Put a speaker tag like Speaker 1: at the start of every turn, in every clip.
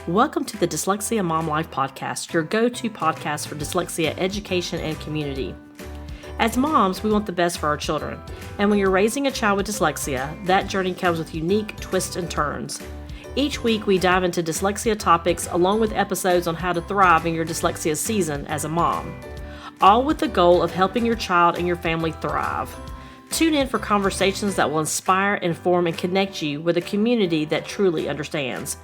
Speaker 1: Welcome to the Dyslexia Mom Life Podcast, your go-to podcast for dyslexia education and community. As moms, we want the best for our children, and when you're raising a child with dyslexia, that journey comes with unique twists and turns. Each week, we dive into dyslexia topics along with episodes on how to thrive in your dyslexia season as a mom, all with the goal of helping your child and your family thrive. Tune in for conversations that will inspire, inform, and connect you with a community that truly understands.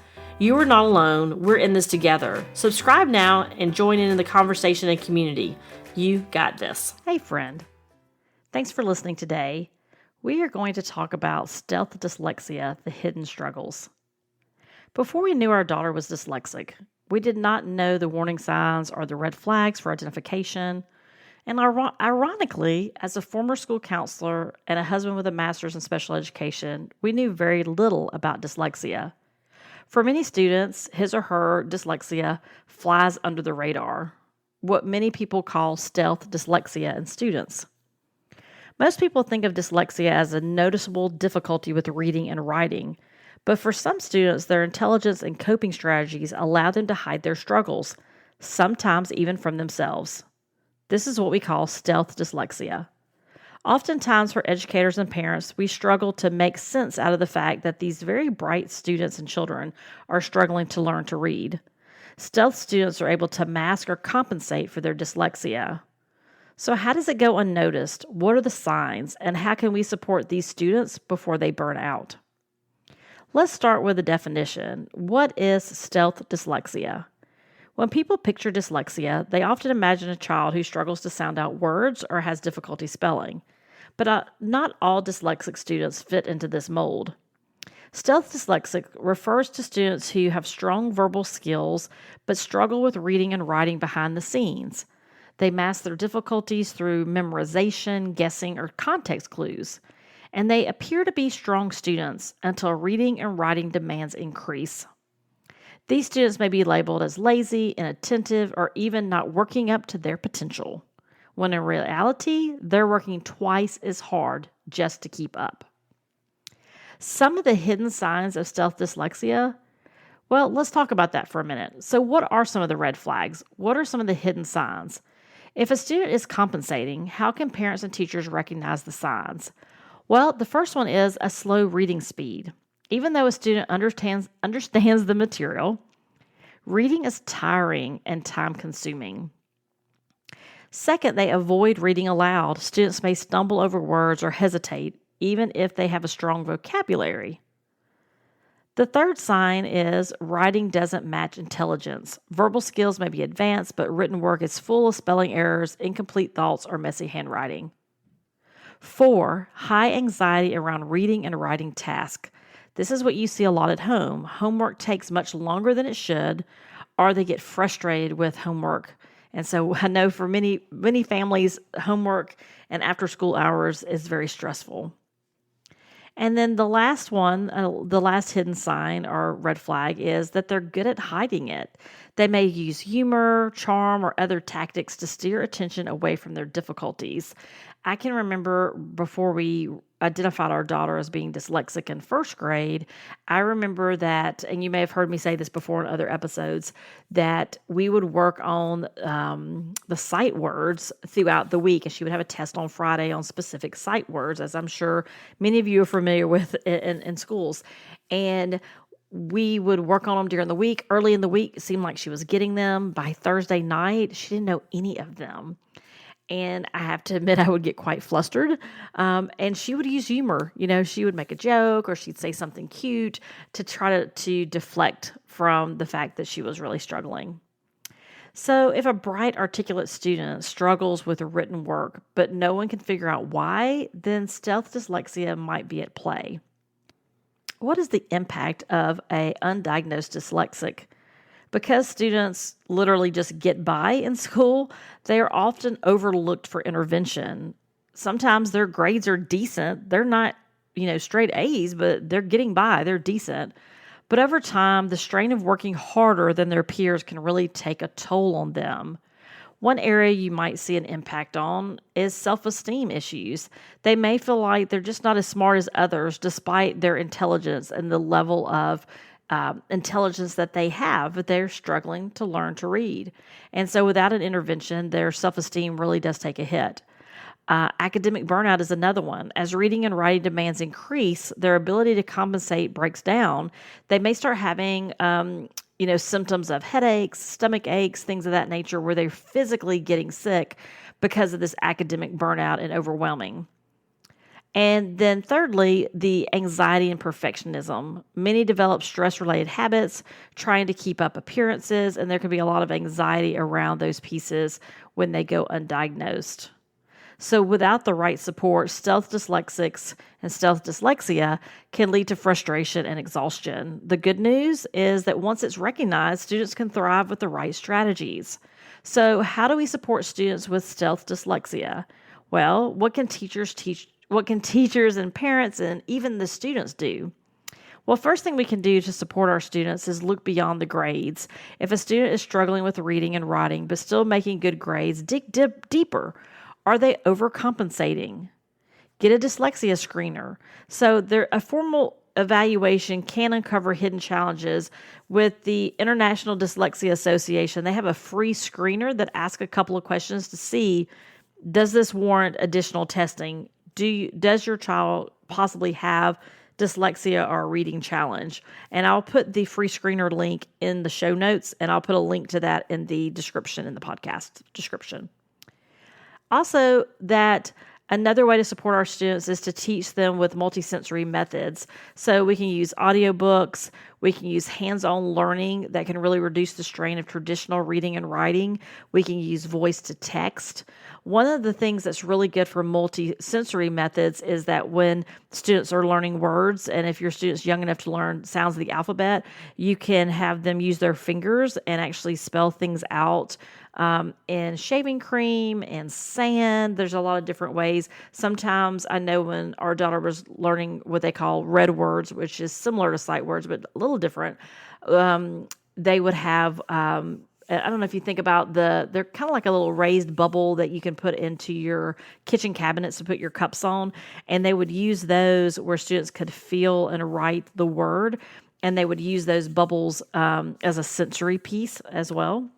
Speaker 1: You are not alone. We're in this together. Subscribe now and join in the conversation and community. You got this. Hey, friend. Thanks for listening today. We are going to talk about stealth dyslexia, the hidden struggles. Before we knew our daughter was dyslexic, we did not know the warning signs or the red flags for identification. And ironically, as a former school counselor and a husband with a master's in special education, we knew very little about dyslexia. For many students, his or her dyslexia flies under the radar, what many people call stealth dyslexia in students. Most people think of dyslexia as a noticeable difficulty with reading and writing, but for some students, their intelligence and coping strategies allow them to hide their struggles, sometimes even from themselves. This is what we call stealth dyslexia. Oftentimes, for educators and parents, we struggle to make sense out of the fact that these very bright students and children are struggling to learn to read. Stealth students are able to mask or compensate for their dyslexia. So how does it go unnoticed? What are the signs? And how can we support these students before they burn out? Let's start with a definition. What is stealth dyslexia? When people picture dyslexia, they often imagine a child who struggles to sound out words or has difficulty spelling. But not all dyslexic students fit into this mold. Stealth dyslexic refers to students who have strong verbal skills but struggle with reading and writing behind the scenes. They mask their difficulties through memorization, guessing, or context clues. And they appear to be strong students until reading and writing demands increase. These students may be labeled as lazy, inattentive, or even not working up to their potential, when in reality, they're working twice as hard just to keep up. Some of the hidden signs of stealth dyslexia, well, let's talk about that for a minute. So what are some of the red flags? What are some of the hidden signs? If a student is compensating, how can parents and teachers recognize the signs? Well, the first one is a slow reading speed. Even though a student understands the material, reading is tiring and time-consuming. Second, they avoid reading aloud. Students may stumble over words or hesitate, even if they have a strong vocabulary. The third sign is writing doesn't match intelligence. Verbal skills may be advanced, but written work is full of spelling errors, incomplete thoughts, or messy handwriting. 4, high anxiety around reading and writing tasks. This is what you see a lot at home. Homework takes much longer than it should, or they get frustrated with homework. And so I know for many families, homework and after school hours is very stressful. And then the last one, the last hidden sign or red flag is that they're good at hiding it. They may use humor, charm, or other tactics to steer attention away from their difficulties. I can remember before we identified our daughter as being dyslexic in first grade, I remember that, and you may have heard me say this before in other episodes, that we would work on the sight words throughout the week, and she would have a test on Friday on specific sight words, as I'm sure many of you are familiar with in schools. And we would work on them during the week. Early in the week, it seemed like she was getting them. By Thursday night, she didn't know any of them. And I have to admit, I would get quite flustered. And she would use humor. You know, she would make a joke or she'd say something cute to try to deflect from the fact that she was really struggling. So if a bright, articulate student struggles with written work, but no one can figure out why, then stealth dyslexia might be at play. What is the impact of an undiagnosed dyslexic? Because students literally just get by in school, they are often overlooked for intervention. Sometimes their grades are decent. They're not, straight A's, but they're getting by. They're decent. But over time, the strain of working harder than their peers can really take a toll on them. One area you might see an impact on is self-esteem issues. They may feel like they're just not as smart as others despite their intelligence and the level of intelligence that they have, but they're struggling to learn to read. And so without an intervention, their self-esteem really does take a hit. Academic burnout is another one. As reading and writing demands increase, their ability to compensate breaks down. They may start having, symptoms of headaches, stomach aches, things of that nature, where they're physically getting sick because of this academic burnout and overwhelming. And then thirdly, the anxiety and perfectionism. Many develop stress-related habits, trying to keep up appearances, and there can be a lot of anxiety around those pieces when they go undiagnosed. So without the right support, stealth dyslexics and stealth dyslexia can lead to frustration and exhaustion. The good news is that once it's recognized, students can thrive with the right strategies. So how do we support students with stealth dyslexia? Well, what can teachers teach? What can teachers and parents and even the students do? Well, first thing we can do to support our students is look beyond the grades. If a student is struggling with reading and writing but still making good grades, dig deeper. Are they overcompensating? Get a dyslexia screener. So a formal evaluation can uncover hidden challenges. With the International Dyslexia Association, they have a free screener that asks a couple of questions to see, does this warrant additional testing? Does your child possibly have dyslexia or a reading challenge? And I'll put the free screener link in the show notes, and I'll put a link to that in the description, in the podcast description. Also, that another way to support our students is to teach them with multisensory methods. So we can use audiobooks, we can use hands-on learning that can really reduce the strain of traditional reading and writing. We can use voice to text. One of the things that's really good for multisensory methods is that when students are learning words, and if your student's young enough to learn sounds of the alphabet, you can have them use their fingers and actually spell things out in shaving cream and sand. There's a lot of different ways. Sometimes I know when our daughter was learning what they call red words, which is similar to sight words, but a little different, they would have, I don't know if you think about they're kind of like a little raised bubble that you can put into your kitchen cabinets to put your cups on. And they would use those where students could feel and write the word. And they would use those bubbles as a sensory piece as well.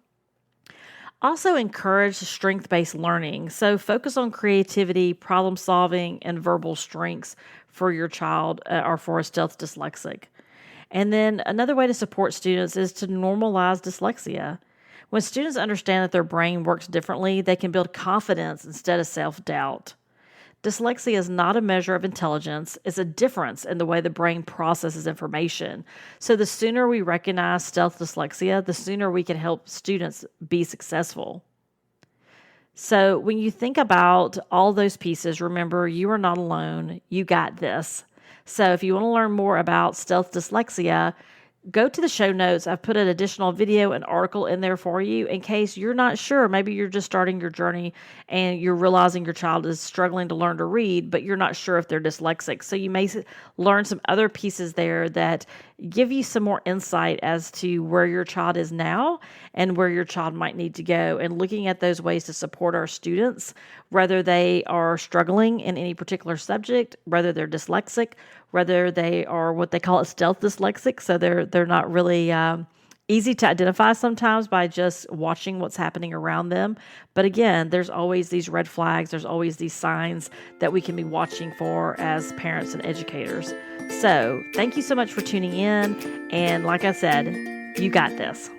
Speaker 1: Also encourage strength-based learning. So focus on creativity, problem solving, and verbal strengths for your child or for a stealth dyslexic. And then another way to support students is to normalize dyslexia. When students understand that their brain works differently, they can build confidence instead of self-doubt. Dyslexia is not a measure of intelligence. It's a difference in the way the brain processes information. So the sooner we recognize stealth dyslexia, the sooner we can help students be successful. So when you think about all those pieces, remember, you are not alone. You got this. So if you want to learn more about stealth dyslexia, go to the show notes. I've put an additional video and article in there for you in case you're not sure. Maybe you're just starting your journey and you're realizing your child is struggling to learn to read, but you're not sure if they're dyslexic. So you may learn some other pieces there that give you some more insight as to where your child is now and where your child might need to go, and looking at those ways to support our students, whether they are struggling in any particular subject, whether they're dyslexic, whether they are what they call a stealth dyslexic, so they're not really easy to identify sometimes by just watching what's happening around them. But again, there's always these red flags, there's always these signs that we can be watching for as parents and educators. So thank you so much for tuning in, and like I said, you got this.